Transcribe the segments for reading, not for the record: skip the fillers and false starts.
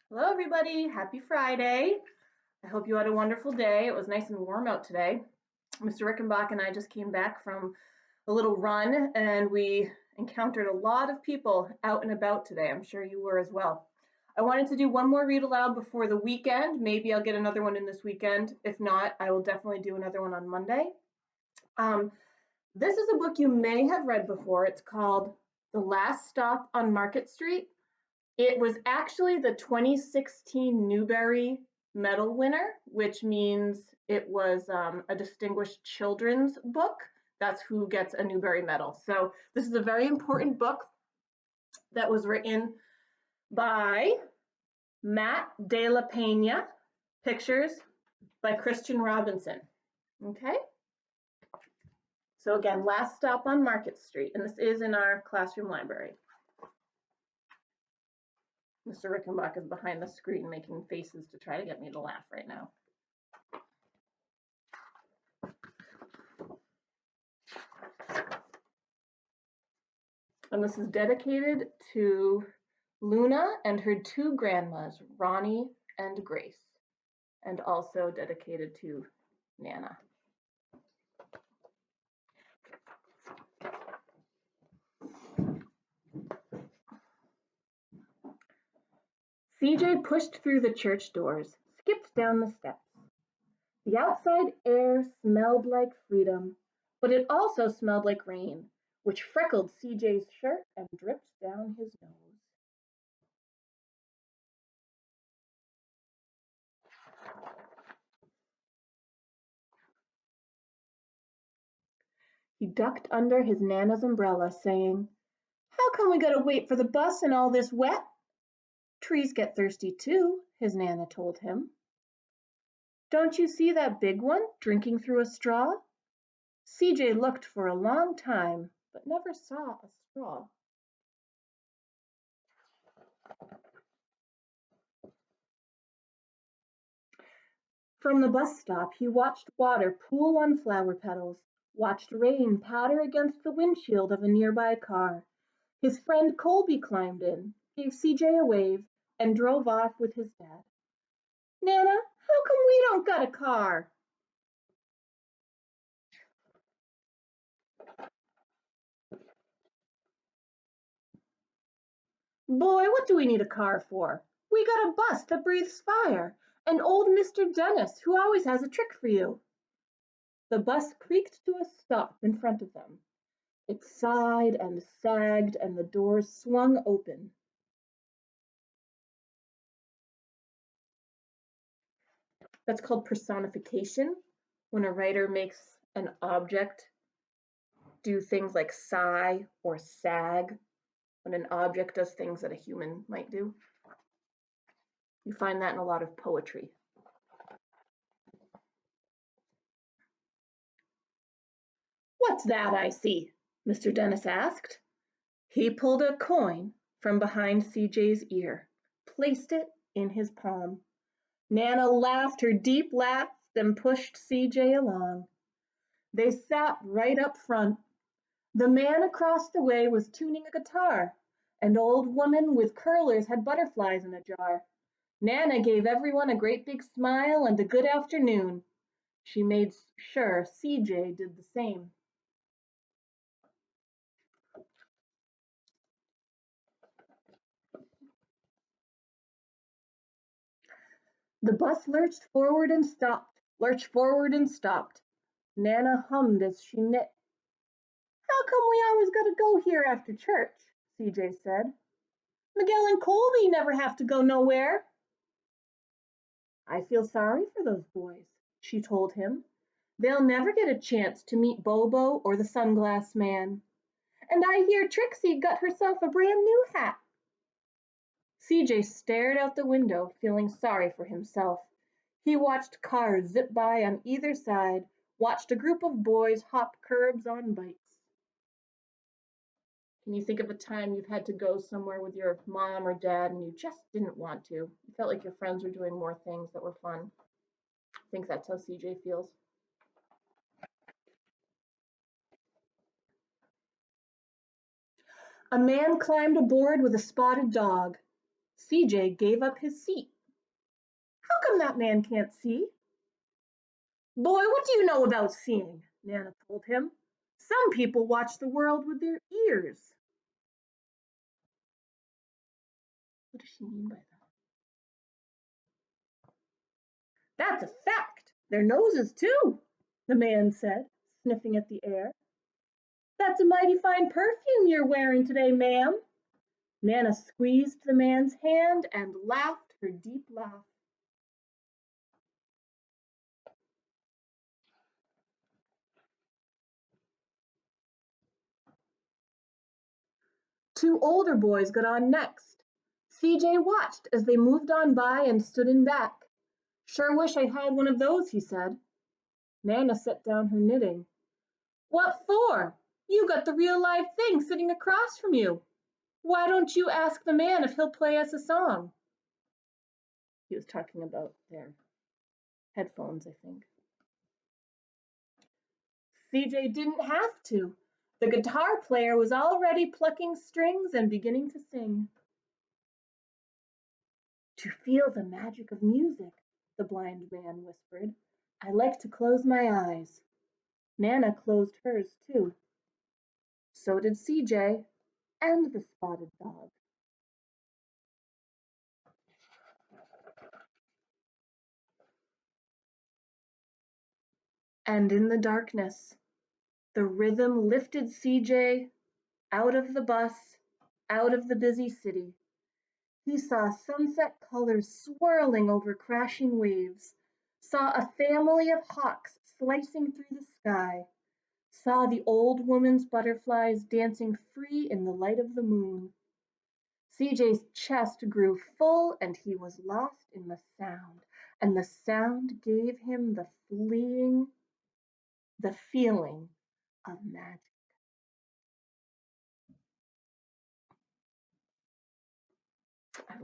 Hello, everybody. Happy Friday. I hope you had a wonderful day. It was nice and warm out today. Mr. Rickenbach and I just came back from a little run and we encountered a lot of people out and about today. I'm sure you were as well. I wanted to do one more read aloud before the weekend. Maybe I'll get another one in this weekend. If not, I will definitely do another one on Monday. Um, this is a book you may have read before. It's called The Last Stop on Market Street. It was actually the 2016 Newbery Medal winner, which means it was a distinguished children's book. That's who gets a Newbery Medal. So this is a very important book that was written by Matt De La Pena, pictures by Christian Robinson. Okay. So again, Last Stop on Market Street, and this is in our classroom library. Mr. Rickenbach is behind the screen making faces to try to get me to laugh right now. And this is dedicated to Luna and her two grandmas, Ronnie and Grace, and also dedicated to Nana. CJ pushed through the church doors, skipped down the steps. The outside air smelled like freedom, but it also smelled like rain, which freckled CJ's shirt and dripped down his nose. He ducked under his Nana's umbrella, saying, "How come we gotta wait for the bus and all this wet?" "Trees get thirsty too," his Nana told him. "Don't you see that big one drinking through a straw?" CJ looked for a long time, but never saw a straw. From the bus stop, he watched water pool on flower petals, watched rain patter against the windshield of a nearby car. His friend Colby climbed in, gave CJ a wave, and drove off with his dad. "Nana, how come we don't got a car?" "Boy, what do we need a car for? We got a bus that breathes fire, and old Mr. Dennis, who always has a trick for you." The bus creaked to a stop in front of them. It sighed and sagged, and the doors swung open. That's called personification, when a writer makes an object do things like sigh or sag, when an object does things that a human might do. You find that in a lot of poetry. "What's that I see?" Mr. Dennis asked. He pulled a coin from behind CJ's ear, placed it in his palm. Nana laughed her deep laugh and pushed CJ along. They sat right up front. The man across the way was tuning a guitar. An old woman with curlers had butterflies in a jar. Nana gave everyone a great big smile and a good afternoon. She made sure CJ did the same. The bus lurched forward and stopped. Nana hummed as she knit. "How come we always gotta go here after church?" CJ said. "Miguel and Colby never have to go nowhere." "I feel sorry for those boys," she told him. "They'll never get a chance to meet Bobo or the Sunglass Man. And I hear Trixie got herself a brand new hat." CJ stared out the window, feeling sorry for himself. He watched cars zip by on either side, watched a group of boys hop curbs on bikes. Can you think of a time you've had to go somewhere with your mom or dad and you just didn't want to? You felt like your friends were doing more things that were fun. I think that's how CJ feels. A man climbed aboard with a spotted dog. CJ gave up his seat. How come that man can't see? Boy, what do you know about seeing? Nana told him. Some people watch the world with their ears. What does she mean by that? That's a fact. Their noses, too, the man said, sniffing at the air. That's a mighty fine perfume you're wearing today, ma'am. Nana squeezed the man's hand and laughed her deep laugh. Two older boys got on next. CJ watched as they moved on by and stood in back. Sure wish I had one of those, he said. Nana set down her knitting. What for? You got the real live thing sitting across from you. Why don't you ask the man if he'll play us a song? He was talking about their headphones, I think. CJ didn't have to. The guitar player was already plucking strings and beginning to sing. To feel the magic of music, the blind man whispered. I like to close my eyes. Nana closed hers too. So did CJ and the spotted dog. And in the darkness, the rhythm lifted CJ out of the bus, out of the busy city. He saw sunset colors swirling over crashing waves, saw a family of hawks slicing through the sky, saw the old woman's butterflies dancing free in the light of the moon. CJ's chest grew full and he was lost in the sound, and the sound gave him the feeling of magic. I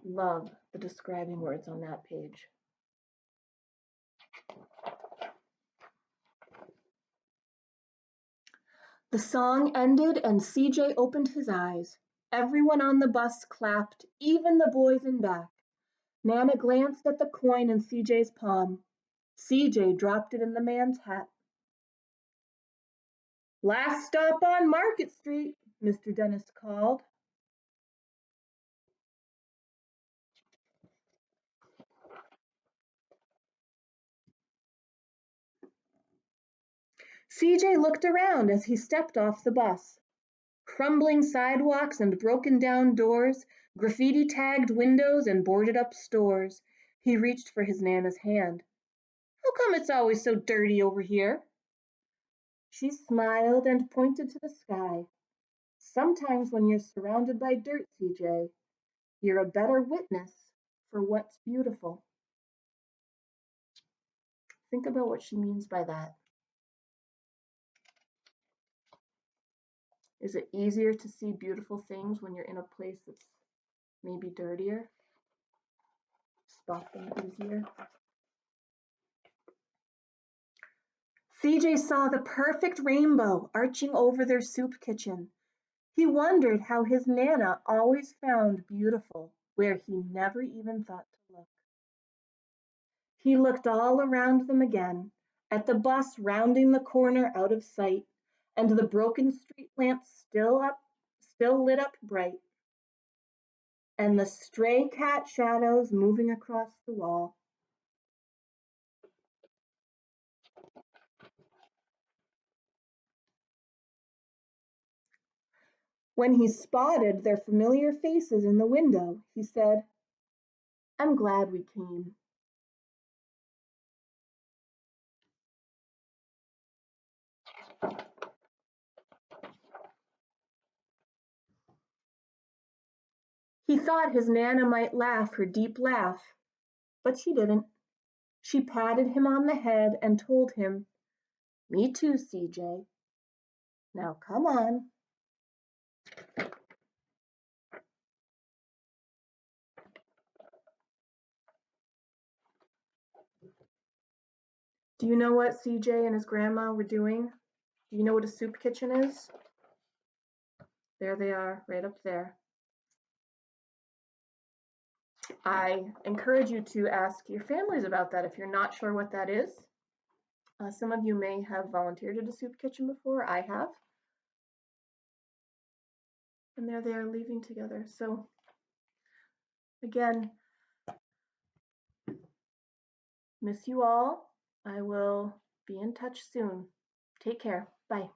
love the describing words on that page. The song ended and CJ opened his eyes. Everyone on the bus clapped, even the boys in back. Nana glanced at the coin in CJ's palm. CJ dropped it in the man's hat. Last stop on Market Street, Mr. Dennis called. CJ looked around as he stepped off the bus. Crumbling sidewalks and broken down doors, graffiti-tagged windows and boarded-up stores. He reached for his Nana's hand. How come it's always so dirty over here? She smiled and pointed to the sky. Sometimes when you're surrounded by dirt, CJ, you're a better witness for what's beautiful. Think about what she means by that. Is it easier to see beautiful things when you're in a place that's maybe dirtier? Spot them easier? CJ saw the perfect rainbow arching over their soup kitchen. He wondered how his Nana always found beautiful where he never even thought to look. He looked all around them again, at the bus rounding the corner out of sight, and the broken street lamps still lit up bright, and the stray cat shadows moving across the wall. When he spotted their familiar faces in the window, he said, I'm glad we came. He thought his Nana might laugh her deep laugh, but she didn't. She patted him on the head and told him, Me too, CJ. Now come on. Do you know what CJ and his grandma were doing? Do you know what a soup kitchen is? There they are, right up there. I encourage you to ask your families about that if you're not sure what that is. Some of you may have volunteered at a soup kitchen before. I have. And there they are leaving together. So again, miss you all. I will be in touch soon. Take care. Bye.